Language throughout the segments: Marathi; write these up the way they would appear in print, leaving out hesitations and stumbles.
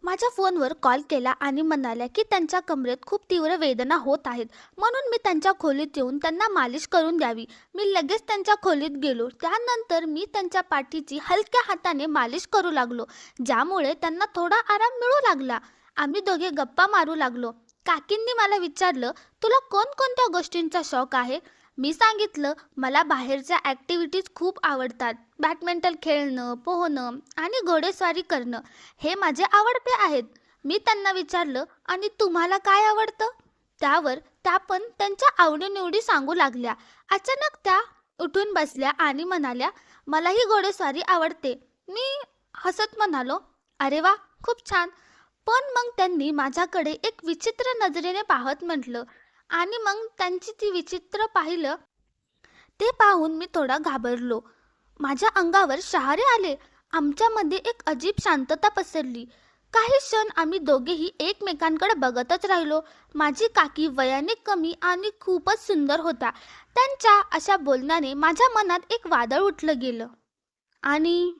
माझ्या फोनवर कॉल केला आणि म्हणाल्या की त्यांच्या कमरेत खूप तीव्र वेदना होत आहेत, म्हणून मी त्यांच्या खोलीत येऊन त्यांना मालिश करून द्यावी. मी लगेच त्यांच्या खोलीत गेलो. त्यानंतर मी त्यांच्या पाठीची हलक्या हाताने मालिश करू लागलो, ज्यामुळे त्यांना थोडा आराम मिळू लागला. आम्ही दोघे गप्पा मारू लागलो. काकींनी मला विचारलं, तुला कोणकोणत्या गोष्टींचा शौक आहे? मी सांगितलं, मला बाहेरच्या ॲक्टिव्हिटीज खूप आवडतात. बॅडमिंटन खेळणं, पोहणं आणि घोडेस्वारी करणं हे माझे आवडते आहेत. मी त्यांना विचारलं, आणि तुम्हाला काय आवडतं? त्यावर त्या पण त्यांच्या आवडीनिवडी सांगू लागल्या. अचानक त्या उठून बसल्या आणि म्हणाल्या, मलाही घोडेस्वारी आवडते. मी हसत म्हणालो, अरे वा, खूप छान. पण मग त्यांनी माझ्याकडे एक विचित्र नजरेने पाहत म्हटलं, आणि मग त्यांची ती विचित्र पाहिलं ते पाहून मी थोडा घाबरलो. माझ्या अंगावर शहारे आले. आमच्यामध्ये एक अजीब शांतता पसरली. काही क्षण आम्ही दोघेही एकमेकांकडे बघतच राहिलो. माझी काकी वयाने कमी आणि खूपच सुंदर होता. त्यांच्या अशा बोलण्याने माझ्या मनात एक वादळ उठलं गेलं. आणि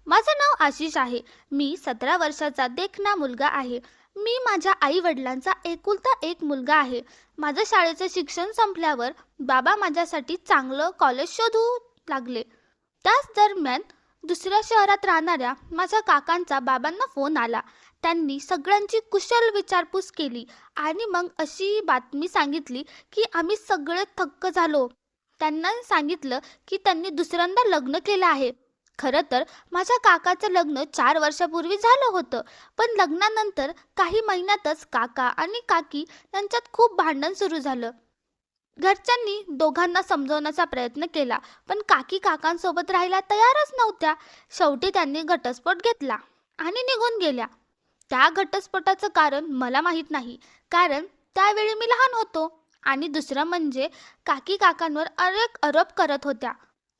माझं नाव आशिष आहे. मी 17 वर्षाचा देखणा मुलगा आहे. मी माझ्या आई वडिलांचा एकुलता एक मुलगा आहे. माझं शाळेचं शिक्षण संपल्यावर बाबा माझ्यासाठी चांगलं कॉलेज शोधू लागले. त्याच दरम्यान दुसऱ्या शहरात राहणाऱ्या माझ्या काकांचा बाबांना फोन आला. त्यांनी सगळ्यांची कुशल विचारपूस केली आणि मग अशी बातमी सांगितली की आम्ही सगळे थक्क झालो. त्यांना सांगितलं की त्यांनी दुसऱ्यांदा लग्न केलं आहे. खरं तर माझ्या काकाचं लग्न 4 वर्षापूर्वी झालं होतं, पण लग्नानंतर काही महिन्यातच काका आणि काकी यांच्यात खूप भांडण सुरू झालं. घरच्यांनी दोघांना समजवण्याचा प्रयत्न केला, पण काकी काकांसोबत राहायला तयारच नव्हत्या. शेवटी त्यांनी घटस्फोट घेतला आणि निघून गेल्या. त्या घटस्फोटाचं कारण मला माहीत नाही, कारण त्यावेळी मी लहान होतो. आणि दुसरं म्हणजे काकी काकांवर अनेक आरोप करत होत्या,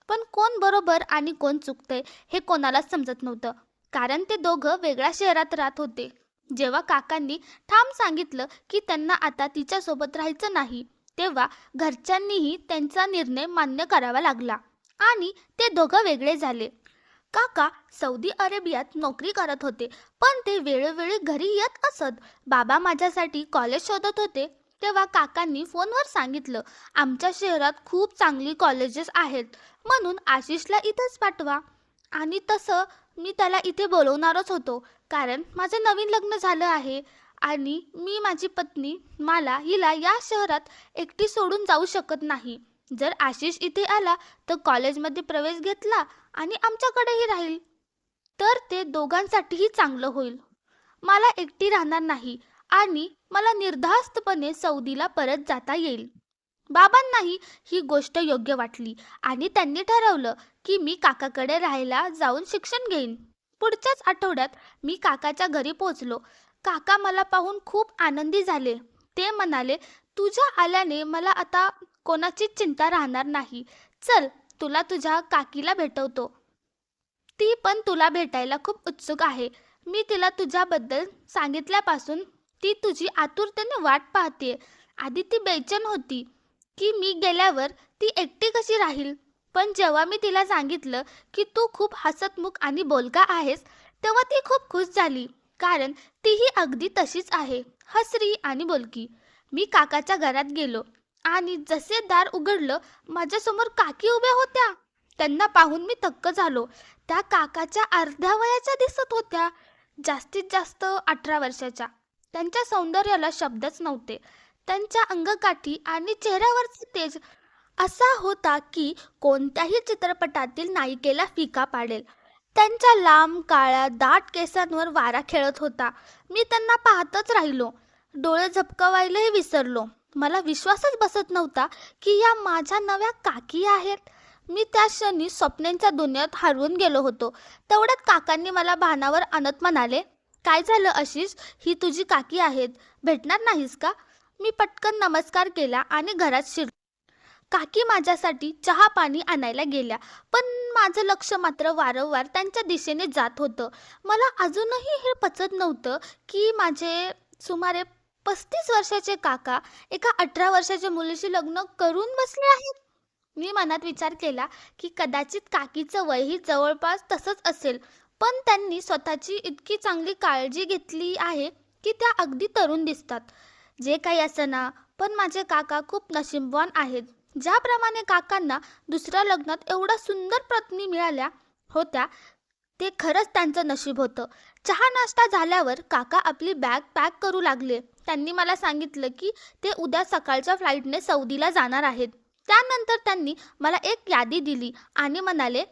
पण कोण बरोबर आणि कोण चुकते हे कोणालाच समजत नव्हतं, कारण ते दोघं वेगळ्या शहरात राहत होते. जेव्हा काकांनी ठाम सांगितलं की त्यांना आता तिच्यासोबत राहायचं नाही, तेव्हा घरच्यांनीही त्यांचा निर्णय मान्य करावा लागला आणि ते दोघं वेगळे झाले. काका सौदी अरेबियात नोकरी करत होते, पण ते वेळोवेळी घरी येत असत. बाबा माझ्यासाठी कॉलेज शोधत होते. तेव्हा काकांनी फोनवर सांगितलं, आमच्या शहरात खूप चांगली कॉलेजेस आहेत, म्हणून आशिषला इथेच पाठवा. आणि तसं मी त्याला इथे बोलवणारच होतो, कारण माझं नवीन लग्न झालं आहे आणि मी माझी पत्नी हिला या शहरात एकटी सोडून जाऊ शकत नाही. जर आशिष इथे आला तर कॉलेजमध्ये प्रवेश घेतला आणि आमच्याकडेही राहील, तर ते दोघांसाठीही चांगलं होईल. मला एकटी राहणार नाही आणि मला निर्धास्तपणे सौदीला परत जाता येईल. बाबांनाही ही गोष्ट योग्य वाटली आणि त्यांनी ठरवलं की मी काकाकडे राहायला जाऊन शिक्षण घेईन. पुढच्याच आठवड्यात मी काकाच्या घरी पोहोचलो. काका मला पाहून खूप आनंदी झाले. ते म्हणाले, तुझ्या आल्याने मला आता कोणाचीच चिंता राहणार नाही. चल, तुला तुझ्या काकीला भेटवतो. ती पण तुला भेटायला खूप उत्सुक आहे. मी तिला तुझ्याबद्दल सांगितल्यापासून ती तुझी आतुरतेने वाट पाहते. आधी ती बेचैन होती की मी गेल्यावर ती एकटी कशी राहील, पण जेव्हा मी तिला सांगितलं की तू खूप हसतमुख आणि बोलका आहेस, तेव्हा ती खूप खुश झाली, कारण तीही अगदी तशीच आहे, हसरी आणि बोलकी. मी काकाच्या घरात गेलो आणि जसे दार उघडलं, माझ्यासमोर काकी उभ्या होत्या. त्यांना पाहून मी थक्क झालो. त्या काकाच्या अर्ध्या वयाच्या दिसत होत्या, जास्तीत जास्त 18 वर्षाच्या. त्यांच्या सौंदर्याला शब्दच नव्हते. त्यांच्या अंगकाठी आणि चेहऱ्यावरचे तेज असा होता की कोणत्याही चित्रपटातील नायिकेला फिका पाडेल. त्यांच्या लांब काळ्या दाट केसांवर वारा खेळत होता. मी त्यांना पाहतच राहिलो, डोळे झपकवायलाही विसरलो. मला विश्वासच बसत नव्हता की या माझ्या नव्या काकी आहेत. मी त्या क्षणी स्वप्नांच्या दुनियेत हरवून गेलो होतो. तेवढ्यात काकांनी मला भानावर आणत म्हणाले, काय झालं आशिष, ही तुझी काकी आहेत, भेटणार नाहीस का? मी पटकन नमस्कार केला आणि घरात शिरलो. काकी माझ्यासाठी चहा पाणी आणायला गेल्या, पण माझं लक्ष मात्र वारंवार त्यांच्या दिशेने जात होतं. मला अजूनही हे पचत नव्हतं की माझे सुमारे 35 वर्षाचे काका एका 18 वर्षाच्या मुलीशी लग्न करून बसले आहेत. मी मनात विचार केला की कदाचित काकीचं वयही जवळपास तसंच असेल, पण त्यांनी स्वतःची इतकी चांगली काळजी घेतली आहे की त्या अगदी तरुण दिसतात. जे काही असं ना, पण माझे काका खूप नशीबवान आहेत. ज्याप्रमाणे काकांना दुसऱ्या लग्नात एवढ्या सुंदर पत्नी मिळाल्या होत्या, ते खरंच त्यांचं नशीब होतं. चहा नाश्ता झाल्यावर काका आपली बॅग पॅक करू लागले. त्यांनी मला सांगितलं की ते उद्या सकाळच्या फ्लाईटने सौदीला जाणार आहेत. त्यानंतर त्यांनी मला एक यादी दिली आणि म्हणाले,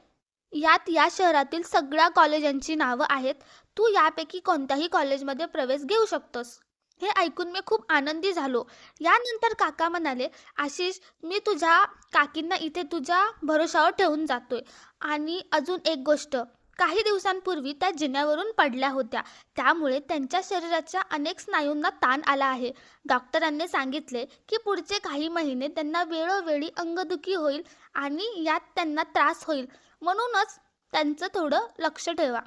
यात या शहरातील सगळ्या कॉलेजांची नावं आहेत. तू यापैकी कोणत्याही कॉलेजमध्ये प्रवेश घेऊ शकतोस. हे ऐकून मी खूप आनंदी झालो. यानंतर काका म्हणाले, आशिष, मी तुझ्या काकींना इथे तुझ्या भरोशावर ठेवून जातोय. आणि अजून एक गोष्ट, काही दिवसांपूर्वी त्या जिन्यावरून पडल्या होत्या. त्यामुळे त्यांच्या शरीराच्या अनेक स्नायूंना ताण आला आहे. डॉक्टरांनी सांगितले की पुढचे काही महिने त्यांना वेळोवेळी अंगदुखी होईल आणि यात त्यांना त्रास होईल. म्हणूनच त्यांचं थोडं लक्ष ठेवा.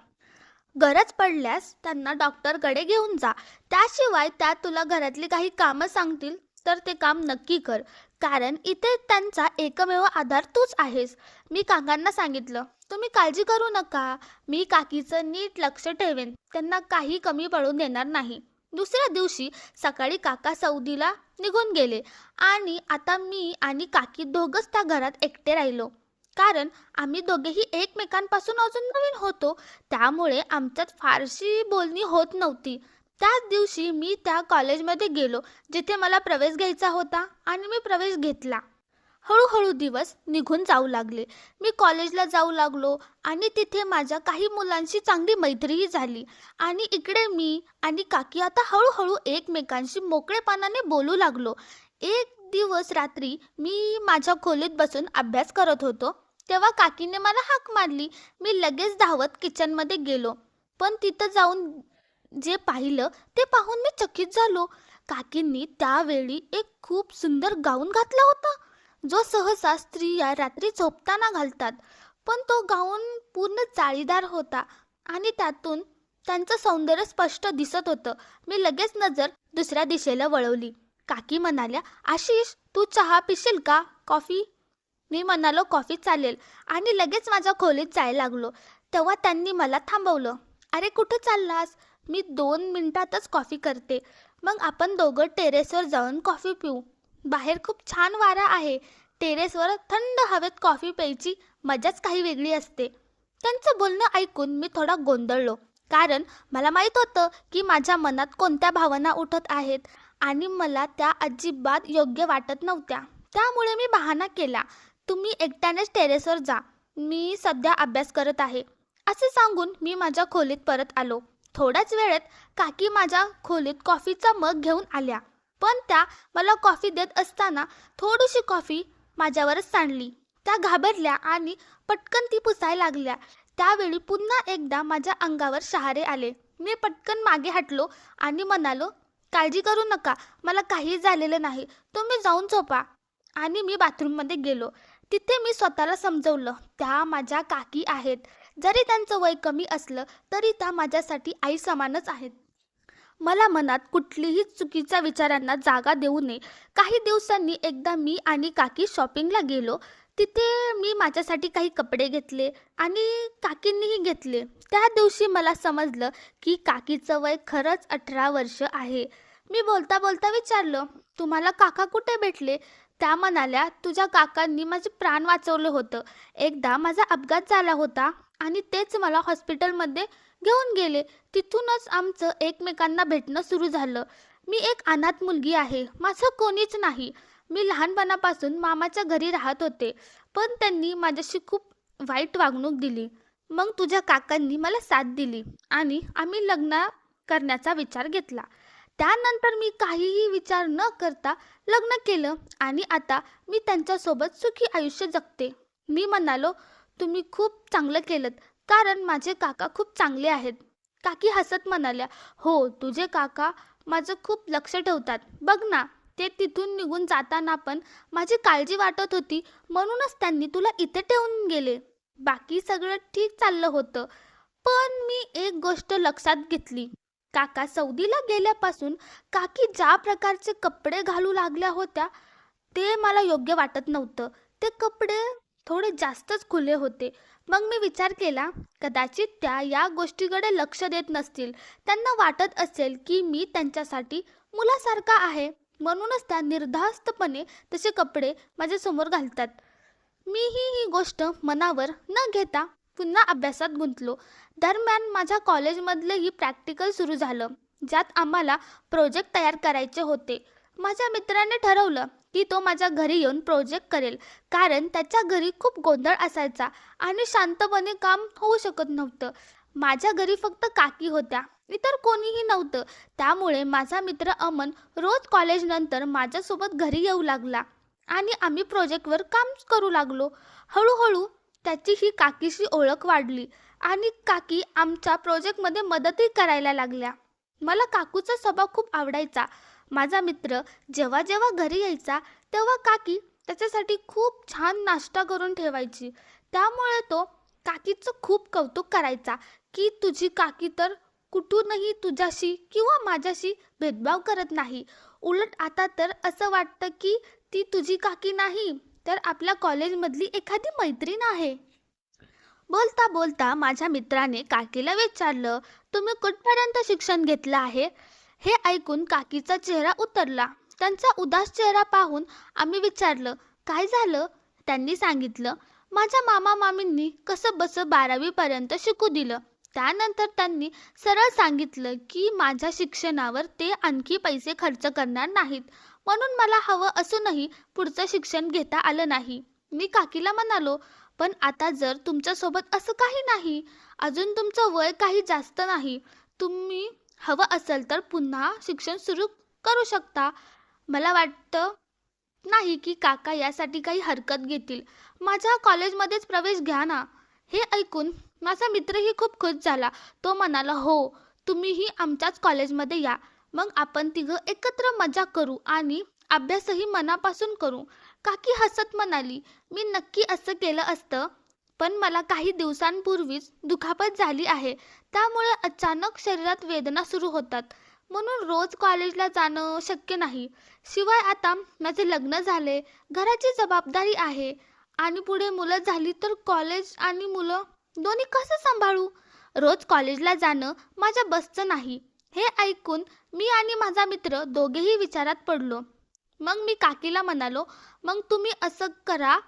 गरज पडल्यास त्यांना डॉक्टरकडे घेऊन जा. त्याशिवाय त्या तुला घरातली काही कामं सांगतील तर ते काम नक्की कर. कारण इथे त्यांचा एकमेव आधार तूच आहेस. मी काकांना सांगितलं, तुम्ही काळजी करू नका. मी काकीचं नीट लक्ष ठेवेन. त्यांना काही कमी पडू देणार नाही. दुसऱ्या दिवशी सकाळी काका सौदीला निघून गेले आणि आता मी आणि काकी दोघंच त्या घरात एकटे राहिलो. कारण आम्ही दोघेही एकमेकांपासून अजून नवीन होतो. त्यामुळे आमच्यात फारशी बोलणी होत नव्हती. त्याच दिवशी मी त्या कॉलेजमध्ये गेलो जिथे मला प्रवेश घ्यायचा होता आणि मी प्रवेश घेतला. हळूहळू दिवस निघून जाऊ लागले. मी कॉलेजला जाऊ लागलो आणि तिथे माझ्या काही मुलांशी चांगली मैत्रीही झाली. आणि इकडे मी आणि काकी आता हळूहळू एकमेकांशी मोकळेपणाने बोलू लागलो. एक दिवस रात्री मी माझ्या खोलीत बसून अभ्यास करत होतो. तेव्हा काकीने मला हाक मारली. मी लगेच धावत किचनमध्ये गेलो. पण तिथं जाऊन जे पाहिलं ते पाहून मी चकित झालो. काकींनी त्यावेळी एक खूप सुंदर गाऊन घातला होता, जो सहसा स्त्रिया रात्री झोपताना घालतात. पण तो गाऊन पूर्ण जाळीदार होता आणि त्यातून त्यांचं सौंदर्य स्पष्ट दिसत होतं. मी लगेच नजर दुसऱ्या दिशेला वळवली. काकी म्हणाल्या, आशिष, तू चहा पिशील का, कॉफी? मी म्हणालो, कॉफी चालेल, आणि लगेच माझ्या खोलीत जायला लागलो. तेव्हा त्यांनी मला थांबवलं. अरे, कुठं चाललास? मी 2 मिनिटातच कॉफी करते. मग आपण दोघं टेरेसवर जाऊन कॉफी पिऊ. बाहेर खूप छान वारा आहे. टेरेसवर थंड हवेत कॉफी प्यायची मजाच काही वेगळी असते. त्यांचं बोलणं ऐकून मी थोडा गोंधळलो. कारण मला माहीत होतं की माझ्या मनात कोणत्या भावना उठत आहेत आणि मला त्या अजिबात योग्य वाटत नव्हत्या. त्यामुळे मी बहाणा केला, तुम्ही एकट्यानेच टेरेसवर जा. मी सध्या अभ्यास करत आहे. असे सांगून मी माझ्या खोलीत परत आलो. थोड्याच वेळेत काकी माझ्या खोलीत कॉफीचा मग घेऊन आल्या. पण त्या मला कॉफी देत असताना थोडीशी कॉफी माझ्यावरच सांडली. त्या घाबरल्या आणि पटकन ती पुसायला लागल्या. त्यावेळी पुन्हा एकदा माझ्या अंगावर शहारे आले. मी पटकन मागे हटलो आणि म्हणालो, काळजी करू नका, मला काही झालेलं नाही, तुम्ही जाऊन झोपा. आणि मी बाथरूममध्ये गेलो. तिथे मी स्वतःला समजवलं, त्या माझ्या काकी आहेत. जरी त्यांचं वय कमी असलं तरी त्या माझ्यासाठी आई समानच आहेत. मला मनात कुठलीही चुकीच्या विचारांना जागा देऊ नये. काही दिवसांनी एकदा मी आणि काकी शॉपिंगला गेलो. तिथे मी माझ्यासाठी काही कपडे घेतले आणि काकींनीही घेतले. त्या दिवशी मला समजलं की काकीचं वय खरंच 18 वर्ष आहे. मी बोलता बोलता विचारलं, तुम्हाला काका कुठे भेटले? त्या म्हणाल्या, तुझ्या काकांनी माझे प्राण वाचवलं होतं. एकदा माझा अपघात झाला होता आणि तेच मला हॉस्पिटलमध्ये घेऊन गेले. तिथूनच आमचं एकमेकांना भेटणं सुरू झालं. मी एक अनाथ मुलगी आहे, माझं कोणीच नाही. मी लहानपणापासून मामाच्या घरी राहत होते, पण त्यांनी माझ्याशी खूप वाईट वागणूक दिली. मग तुझ्या काकांनी मला साथ दिली आणि आम्ही लग्न करण्याचा विचार घेतला. त्यानंतर मी काहीही विचार न करता लग्न केलं आणि आता मी त्यांच्यासोबत सुखी आयुष्य जगते. मी म्हणालो, तुम्ही खूप चांगलं केलं, कारण माझे काका खूप चांगले आहेत. काकी हसत म्हणाल्या, हो, तुझे काका माझं खूप लक्ष ठेवतात. बघ ना, ते तिथून निघून जाताना पण माझी काळजी वाटत होती, म्हणूनच त्यांनी तुला इथे ठेवून गेले. बाकी सगळं ठीक चाललं होतं. पण मी एक गोष्ट लक्षात घेतली. काका सौदीला गेल्यापासून काकी ज्या प्रकारचे कपडे घालू लागल्या होत्या ते मला योग्य वाटत नव्हतं. ते कपडे थोडे जास्तच खुले होते. मग मी विचार केला, कदाचित त्या या गोष्टीकडे लक्ष देत नसतील. त्यांना वाटत असेल की मी त्यांच्यासाठी मुलासारखा आहे, म्हणूनच त्या निर्धास्तपणे तसे कपडे माझ्यासमोर घालतात. मीही ही गोष्ट मनावर न घेता पुन्हा अभ्यासात गुंतलो. दरम्यान माझ्या कॉलेजमधलंही प्रॅक्टिकल सुरू झालं, ज्यात आम्हाला प्रोजेक्ट तयार करायचे होते. माझ्या मित्राने ठरवलं की तो माझ्या घरी येऊन प्रोजेक्ट करेल, कारण त्याच्या घरी खूप गोंधळ असायचा आणि शांतपणे काम होऊ शकत नव्हतं. माझ्या घरी फक्त काकी होत्या, इतर कोणीही नव्हतं. त्यामुळे माझा मित्र अमन रोज कॉलेजनंतर माझ्यासोबत घरी येऊ लागला आणि आम्ही प्रोजेक्टवर काम करू लागलो. हळूहळू त्याची ही काकीशी ओळख वाढली आणि काकी आमच्या प्रोजेक्टमध्ये मदतही करायला लागल्या. मला काकूचा स्वभाव खूप आवडायचा. माझा मित्र जेव्हा जेव्हा घरी यायचा तेव्हा काकी त्याच्यासाठी खूप छान नाश्ता करून ठेवायची. त्यामुळे तो काकीचं खूप कौतुक करायचा की तुझी काकी तर कुठूनही तुझ्याशी किंवा माझ्याशी भेदभाव करत नाही. उलट आता तर असं वाटतं की ती तुझी काकी नाही, तर आपल्या कॉलेजमधली एखादी मैत्रीण आहे. बोलता बोलता माझ्या मित्राने काकीला विचारलं, तुम्ही कुठपर्यंत शिक्षण घेतलं आहे? हे ऐकून काकीचा चेहरा उतरला. त्यांचा उदास चेहरा पाहून आम्ही विचारलं, काय झालं? त्यांनी सांगितलं, माझ्या मामा मामींनी कसं बसं 12वी पर्यंत शिकू दिलं. त्यानंतर त्यांनी सरळ सांगितलं की माझ्या शिक्षणावर ते आणखी पैसे खर्च करणार नाहीत, म्हणून मला हवं असूनही पुढचं शिक्षण घेता आलं नाही. मी काकीला म्हणालो, पण आता जर तुमच्यासोबत असं काही नाही, अजून तुमचं वय काही जास्त नाही, तुम्ही हवं असेल तर पुन्हा शिक्षण सुरू करू शकता. मला वाटतं नाही की काका यासाठी काही हरकत घेतील. माझ्या कॉलेजमध्येच प्रवेश घ्या ना. हे ऐकून माझा मित्रही खूप खुश झाला. तो म्हणाला, हो, तुम्हीही आमच्याच कॉलेजमध्ये या. मग आपण तिघं एकत्र मजा करू आणि अभ्यासही मनापासून करू. काकी हसत म्हणाली, मी नक्की असं केलं असतं, पण मला काही दिवसांपूर्वीच दुखापत झाली आहे. त्यामुळे अचानक शरीरात वेदना सुरू होतात, म्हणून रोज कॉलेजला जाणं शक्य नाही. शिवाय आता माझे लग्न झाले, घराची जबाबदारी आहे आणि पुढे मुलं झाली तर कॉलेज आणि मुलं दोन्ही कसं सांभाळू? रोज कॉलेजला जाणं माझ्या बसचं नाही. हे ऐकून मी आणि माझा मित्र दोघेही विचारात पडलो. मग मी काकीला म्हणालो, मग तुम्ही असं करा,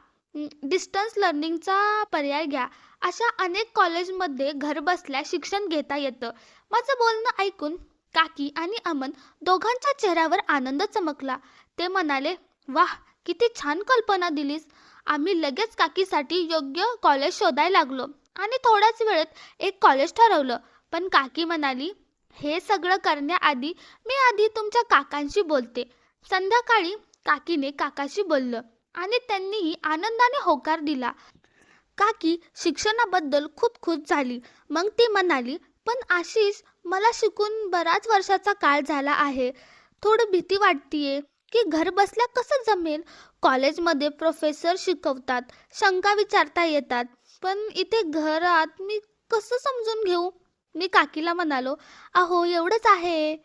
डिस्टन्स लर्निंगचा पर्याय घ्या. अशा अनेक कॉलेजमध्ये घरबसल्या शिक्षण घेता येतं. माझं बोलणं ऐकून काकी आणि अमन दोघांच्या चेहऱ्यावर आनंद चमकला. ते म्हणाले, वाह, किती छान कल्पना दिलीस. आम्ही लगेच काकीसाठी योग्य कॉलेज शोधायला लागलो आणि थोड्याच वेळेत एक कॉलेज ठरवलं. पण काकी म्हणाली, हे सगळं करण्याआधी मी आधी तुमच्या काकांशी बोलते. संध्याकाळी काकीने काकाशी बोललं आणि त्यांनीही आनंदाने होकार दिला. काकी शिक्षणाबद्दल खूप खुश झाली. मग ती म्हणाली, पण आशिष, मला शिकून बराच वर्षाचा काळ झाला आहे. थोडं भीती वाटतीये की घर बसल्या कसं जमेल. कॉलेजमध्ये प्रोफेसर शिकवतात, शंका विचारता येतात, पण इथे घरात मी कसं समजून घेऊ? मी काकीला म्हणालो, अहो, एवढंच आहे,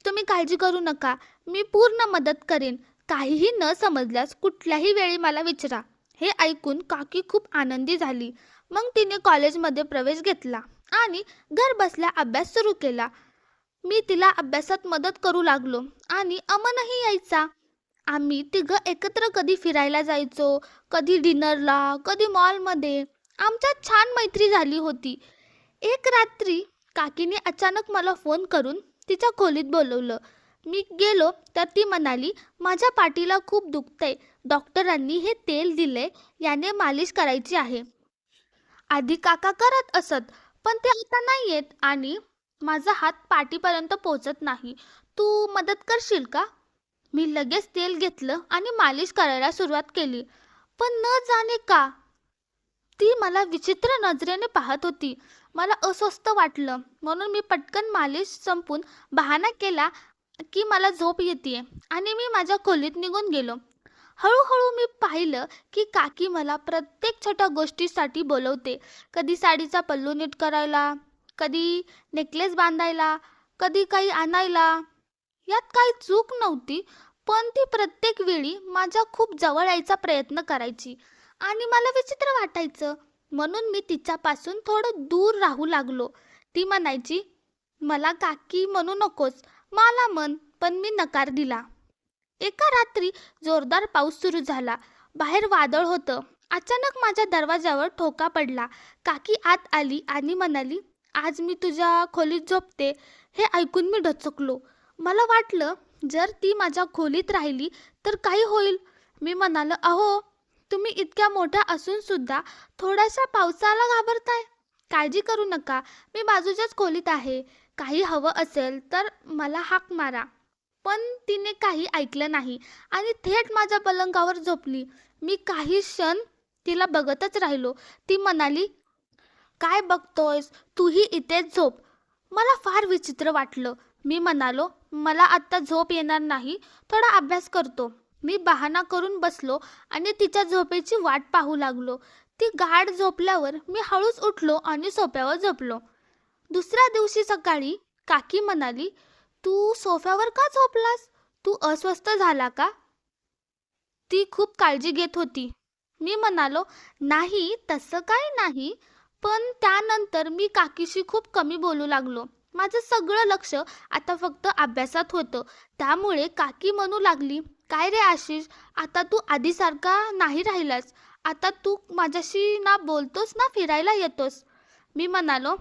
तुम्ही काळजी करू नका, मी पूर्ण मदत करेन. काहीही न समजल्यास कुठल्याही वेळी मला विचारा. हे ऐकून काकी खूप आनंदी झाली. मग तिने कॉलेजमध्ये प्रवेश घेतला आणि घर बसल्या अभ्यास सुरू केला. मी तिला अभ्यासात मदत करू लागलो आणि अमनही यायचा. आम्ही तिघं एकत्र कधी फिरायला जायचो, कधी डिनरला, कधी मॉलमध्ये. आमच्यात छान मैत्री झाली होती. एक रात्री काकीने अचानक मला फोन करून तिच्या खोलीत बोलवलं. मी गेलो तर ती म्हणाली, माझ्या पाठीला खूप दुखतंय, डॉक्टरांनी हे तेल दिले, याने मालिश करायची आहे. आधी काका करत असत, पण ते आता नाही येत आणि माझा हात पाठीपर्यंत पोहोचत नाही. तू मदत करशील का? मी लगेच तेल घेतलं आणि मालिश करायला सुरुवात केली. पण न जाणे का ती मला विचित्र नजरेने पाहत होती. मला अस्वस्थ वाटलं, म्हणून मी पटकन मालिश संपून बहाणा केला की मला झोप येते आणि मी माझ्या खोलीत निघून गेलो. हळूहळू मी पाहिलं की काकी मला प्रत्येक छोट्या गोष्टीसाठी बोलवते. कधी साडीचा पल्लू नीट करायला, कधी नेकलेस बांधायला, कधी काही आणायला. यात काही चूक नव्हती, पण ती प्रत्येक वेळी माझ्या खूप जवळ यायचा प्रयत्न करायची आणि मला विचित्र वाटायचं. म्हणून मी तिच्यापासून थोडं दूर राहू लागलो. ती म्हणायची, मला काकी म्हणू नकोस, मला म्हण, पण मी नकार दिला. एका रात्री जोरदार पाऊस सुरू झाला. बाहेर वादळ होतं. अचानक माझ्या दरवाजावर ठोका पडला. काकी आत आली आणि म्हणाली, आज मी तुझ्या खोलीत झोपते. हे ऐकून मी डचकलो. मला वाटलं, जर ती माझ्या खोलीत राहिली तर काही होईल. मी म्हणालो, अहो, तुम्ही इतक्या मोठ्या असून सुद्धा थोड्याशा पावसाला घाबरताय. काळजी करू नका, मी बाजूच्याच खोलीत आहे. काही हवं असेल तर मला हाक मारा. पण तिने काही ऐकलं नाही आणि थेट माझ्या पलंगावर झोपली. मी काही क्षण तिला बघतच राहिलो. ती म्हणाली, काय बघतोयस, तूही इथेच झोप. मला फार विचित्र वाटलं. मी म्हणालो, मला आत्ता झोप येणार नाही, थोडा अभ्यास करतो. मी बहाणा करून बसलो आणि तिच्या झोपेची वाट पाहू लागलो. ती गाढ झोपल्यावर मी हळूच उठलो आणि सोफ्यावर झोपलो. दुसऱ्या दिवशी सकाळी काकी म्हणाली, तू सोफ्यावर का झोपलास? तू अस्वस्थ झाला का? ती खूप काळजी घेत होती. मी म्हणालो, नाही, तसं काही नाही. पण त्यानंतर मी काकीशी खूप कमी बोलू लागलो. माझं सगळं लक्ष आता फक्त अभ्यासात होतं. त्यामुळे काकी म्हणू लागली, काय रे आशिष, आता तू आधीसारखा नाही राहिलास. आता तू माझ्याशी ना बोलतोस ना फिरायला येतोस. मी म्हणालो,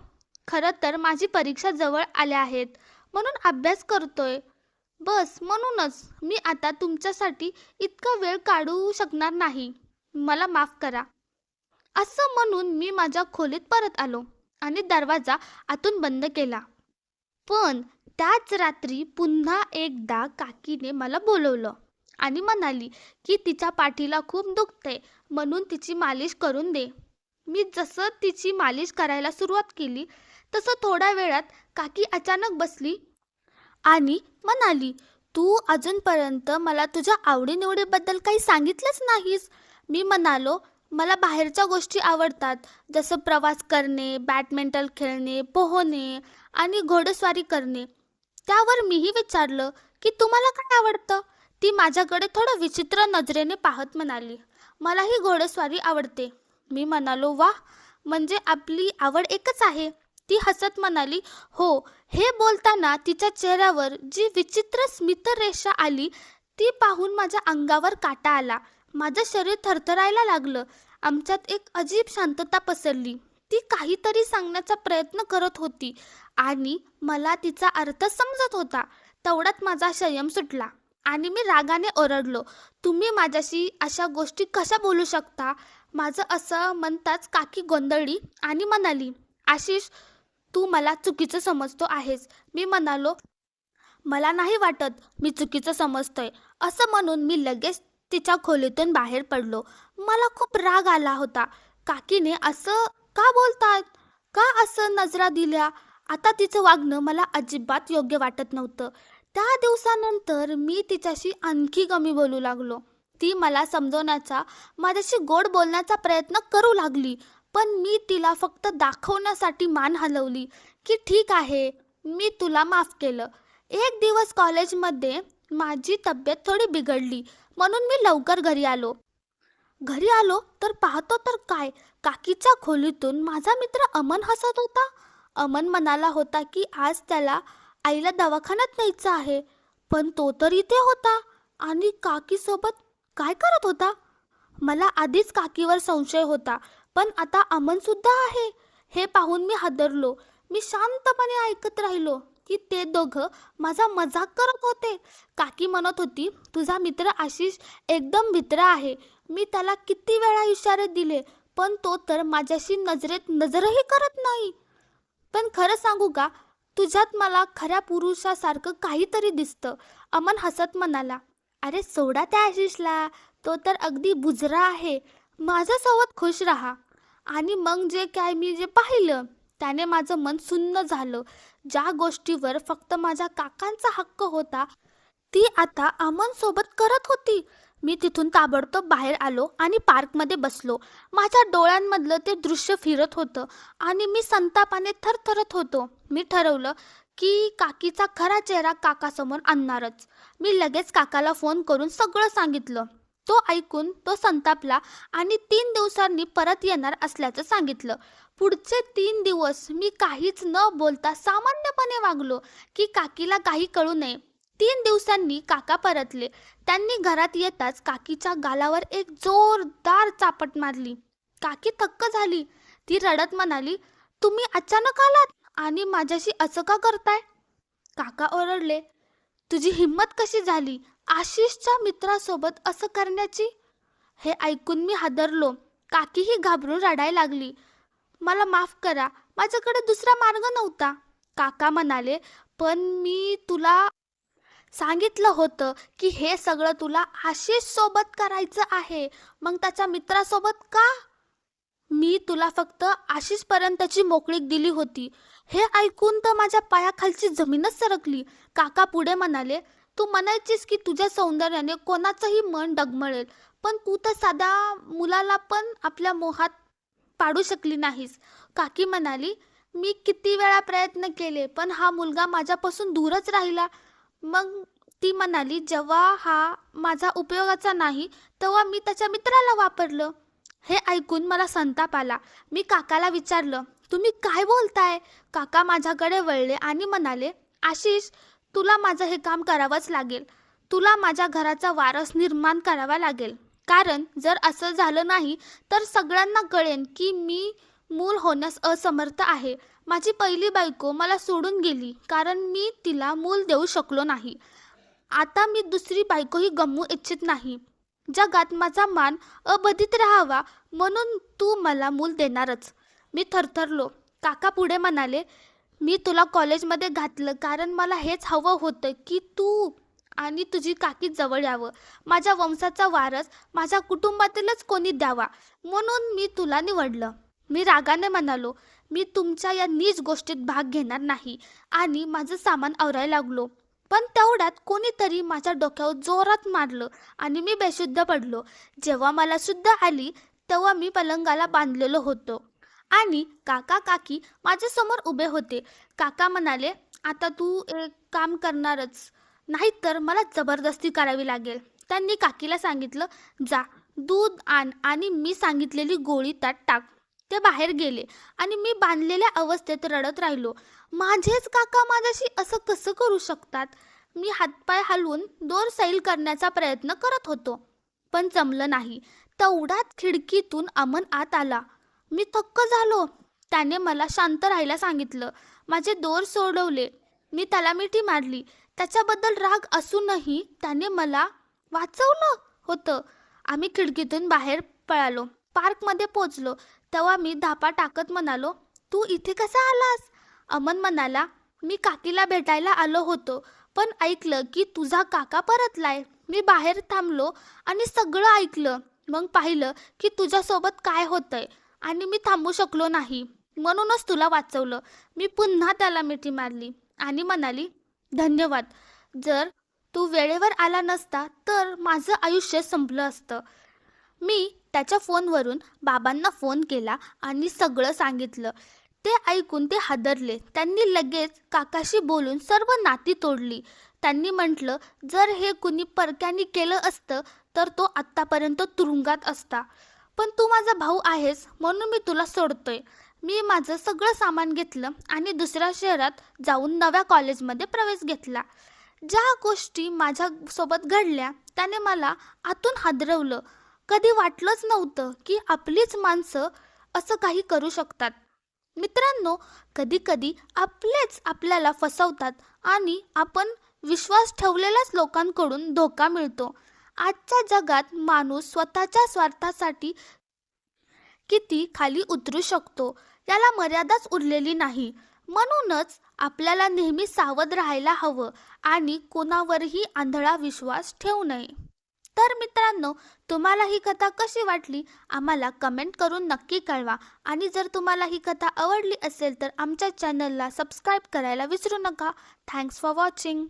खरं तर माझी परीक्षा जवळ आल्या आहेत, म्हणून अभ्यास करतोय. बस म्हणूनच मी आता तुमच्यासाठी इतका वेळ काढू शकणार नाही. मला माफ करा. असं म्हणून मी माझ्या खोलीत परत आलो आणि दरवाजा आतून बंद केला. पण त्याच रात्री पुन्हा एकदा काकीने मला बोलवलं आणि म्हणाली की तिच्या पाठीला खूप दुखते, म्हणून तिची मालिश करून दे. मी जसं तिची मालिश करायला सुरुवात केली तसं थोड्या वेळात काकी अचानक बसली आणि म्हणाली, तू अजूनपर्यंत मला तुझ्या आवडीनिवडीबद्दल काही सांगितलंच नाहीस. मी म्हणालो, मला बाहेरच्या गोष्टी आवडतात, जसं प्रवास करणे, बॅडमिंटन खेळणे, पोहणे आणि घोडेस्वारी करणे. त्यावर मीही विचारलं की तुम्हाला काय आवडतं? ती माझ्याकडे थोडं विचित्र नजरेने पाहत म्हणाली, मलाही घोडेस्वारी आवडते. मी म्हणालो, वाह, म्हणजे आपली आवड एकच आहे. ती हसत म्हणाली, हो. हे बोलताना तिच्या चेहऱ्यावर जी विचित्र स्मितरेषा आली ती पाहून माझ्या अंगावर काटा आला. माझं शरीर थरथरायला लागलं. आमच्यात एक अजीब शांतता पसरली. ती काहीतरी सांगण्याचा प्रयत्न करत होती आणि मला तिचा अर्थ समजत होता. तेवढ्यात माझा संयम सुटला आणि मी रागाने ओरडलो, तुम्ही माझ्याशी अशा गोष्टी कशा बोलू शकता? माझं असं म्हणताच काकी गोंधळली आणि म्हणाली, आशिष, तू मला चुकीचं समजतो आहेस. मी म्हणालो, मला नाही वाटत मी चुकीचं समजतोय. असं म्हणून मी लगेच तिच्या खोलीतून बाहेर पडलो. मला खूप राग आला होता. काकीने असं का बोलतात? का असं नजरा दिल्या? आता तिचं वागणं मला अजिबात योग्य वाटत नव्हतं. त्या दिवसानंतर मी तिच्याशी आणखी कमी बोलू लागलो. ती मला समजवण्याचा, माझ्याशी गोड बोलण्याचा प्रयत्न करू लागली. पण मी तिला फक्त दाखवण्यासाठी मान हलवली की ठीक आहे, मी तुला माफ केलं. एक दिवस कॉलेजमध्ये माझी तब्येत थोडी बिघडली, म्हणून मी लवकर घरी आलो तर पाहतो तर काय, काकीच्या खोलीतून माझा मित्र अमन हसत होता. अमन म्हणाला होता की आज त्याला आईला दवाखान्यात न्यायचं आहे. पण तो तर इथे होता आणि काकीसोबत काय करत होता? मला आधीच काकीवर संशय होता, पण आता अमन सुद्धा आहे हे पाहून मी हादरलो. मी शांतपणे ऐकत राहिलो की ते दोघं माझा मजाक करत होते. काकी म्हणत होती, तुझा मित्र आशिष एकदम भित्र आहे. मी त्याला किती वेळा इशारे दिले, पण तो तर माझ्याशी नजरेत नजरही करत नाही. पण खरं सांगू का, तुझ्यात मला खऱ्या पुरुषासारखं काहीतरी दिसतं. अमन हसत म्हणाला, अरे सोडा त्या आशिषला, तो तर अगदी बुजरा आहे. माझ्यासोबत खुश राहा. आणि मग मी पाहिलं त्याने माझं मन सुन्न झालं. ज्या गोष्टीवर फक्त माझ्या काकांचा हक्क होता ती आता अमन सोबत करत होती. मी तिथून ताबडतोब बाहेर आलो आणि पार्कमध्ये बसलो. माझ्या डोळ्यांमधलं ते दृश्य फिरत होतं आणि मी संतापाने थरथरत होतो. मी ठरवलं की काकीचा खरा चेहरा काकासमोर आणणारच. मी लगेच काकाला फोन करून सगळं सांगितलं. तो ऐकून तो संतापला आणि 3 दिवसांनी परत येणार असल्याचं सांगितलं. पुढचे 3 दिवस मी काहीच न बोलता सामान्यपणे वागलो की काकीला काही कळू नये. 3 दिवसांनी काका परतले. त्यांनी घरात येताच काकीच्या गालावर एक जोरदार चापट मारली. काकी थक्क झाली. ती रडत म्हणाली, तुम्ही अचानक आलात आणि माझ्याशी असं का करताय? काका ओरडले, तुझी हिंमत कशी झाली आशिषच्या मित्रासोबत असं करण्याची? हे ऐकून मी हादरलो. काकीही घाबरून रडायला लागली. मला माफ करा, माझ्याकडे दुसरा मार्ग नव्हता. काका म्हणाले, पण मी तुला सांगितलं होतं की हे सगळं तुला आशिष सोबत करायचं आहे, मग त्याच्या मित्रासोबत का? मी तुला फक्त आशिषपर्यंतची मोकळीक दिली होती. हे ऐकून तर माझ्या पायाखालची जमीनच सरकली. काका पुढे म्हणाले, तू म्हणायचीस की तुझ्या सौंदर्याने कोणाचंही मन डगमळेल, पण तू तर साध्या मुलाला पण आपल्या मोहात पाडू शकली नाहीस. काकी म्हणाली, मी किती वेळा प्रयत्न केले, पण हा मुलगा माझ्यापासून दूरच राहिला. मग ती म्हणाली, जेव्हा हा माझा उपयोगाचा नाही, तेव्हा मी त्याच्या मित्राला वापरलं. हे ऐकून मला संताप आला. मी काकाला विचारलं, तुम्ही काय बोलताय? काका माझ्याकडे वळले आणि म्हणाले, आशिष, तुला माझं हे काम करावंच लागेल. तुला माझ्या घराचा वारस निर्माण करावा लागेल. कारण जर असं झालं नाही तर सगळ्यांना कळेन की मी मूल होण्यास असमर्थ आहे. माझी पहिली बायको मला सोडून गेली कारण मी तिला मूल देऊ शकलो नाही. आता मी दुसरी बायकोही गमवू इच्छित नाही. जगात माझा मान अबाधित राहावा म्हणून तू मला मूल देणारच. मी थरथरलो. काका पुढे म्हणाले, मी तुला कॉलेजमध्ये घातलं कारण मला हेच हवं होतं की तू आणि तुझी काकी जवळ यावं. माझ्या वंशाचा वारस माझ्या कुटुंबातीलच कोणी द्यावा म्हणून मी तुला निवडलं. मी रागाने म्हणालो, मी तुमच्या या नीच गोष्टीत भाग घेणार नाही आणि माझं सामान आवरायला लागलो. पण तेवढ्यात कोणीतरी माझ्या डोक्यावर जोरात मारलं आणि मी बेशुद्ध पडलो. जेव्हा मला शुद्ध आली तेव्हा मी पलंगाला बांधलेलो होतो आणि काका काकी माझ्यासमोर उभे होते. काका म्हणाले, आता तू एक काम करणारच नाहीतर मला जबरदस्ती करावी लागेल. त्यांनी काकीला सांगितलं, जा दूध आण आणि मी सांगितलेली गोळी त्यात टाक. ते बाहेर गेले आणि मी बांधलेल्या अवस्थेत रडत राहिलो. माझेच काका माझ्याशी असं कसं करू शकतात? मी हातपाय हलवून दोर सैल करण्याचा प्रयत्न करत होतो, पण जमलं नाही. तेवढ्यात खिडकीतून अमन आत आला. मी थक्क झालो. त्याने मला शांत राहायला सांगितलं. माझे दोर सोडवले. मी त्याला मिठी मारली. त्याच्याबद्दल राग असूनही त्याने मला वाचवलं होतं. आम्ही खिडकीतून बाहेर पळालो. पार्कमध्ये पोचलो. तेव्हा मी धापा टाकत म्हणालो, तू इथे कसा आलास? अमन म्हणाला, मी काकीला भेटायला आलो होतो, पण ऐकलं की तुझा काका परतलाय. मी बाहेर थांबलो आणि सगळं ऐकलं. मग पाहिलं की तुझ्यासोबत काय होतंय आणि मी थांबू शकलो नाही. म्हणूनच तुला वाचवलं. मी पुन्हा त्याला मिठी मारली आणि म्हणाली, धन्यवाद. जर तू वेळेवर आला नसता तर माझं आयुष्य संपलं असतं. मी त्याच्या फोनवरून बाबांना फोन केला आणि सगळं सांगितलं. ते ऐकून ते हादरले. त्यांनी लगेच काकाशी बोलून सर्व नाती तोडली. त्यांनी म्हटलं, जर हे कुणी परक्यानी केलं असतं तर तो आत्तापर्यंत तुरुंगात असता. पण तू माझा भाऊ आहेस म्हणून मी तुला सोडतोय. मी माझं सगळं सामान घेतलं आणि दुसऱ्या शहरात जाऊन नव्या कॉलेजमध्ये प्रवेश घेतला. ज्या गोष्टी माझ्यासोबत घडल्या त्याने मला आतून हादरवलं. कधी वाटलंच नव्हतं की आपलीच माणसं असं काही करू शकतात. मित्रांनो, कधी कधी आपलेच आपल्याला फसवतात आणि आपण विश्वास ठेवलेल्याच लोकांकडून धोका मिळतो. आजच्या जगात माणूस स्वतःच्या स्वार्थासाठी किती खाली उतरू शकतो याला मर्यादाच उरलेली नाही. म्हणूनच आपल्याला नेहमी सावध राहायला हवं आणि कोणावरही आंधळा विश्वास ठेवू नये. तर मित्रांनो, तुम्हाला ही कथा कशी वाटली आम्हाला कमेंट करून नक्की कळवा. आणि जर तुम्हाला ही कथा आवडली असेल तर आमच्या चॅनलला सबस्क्राईब करायला विसरू नका. Thanks for watching.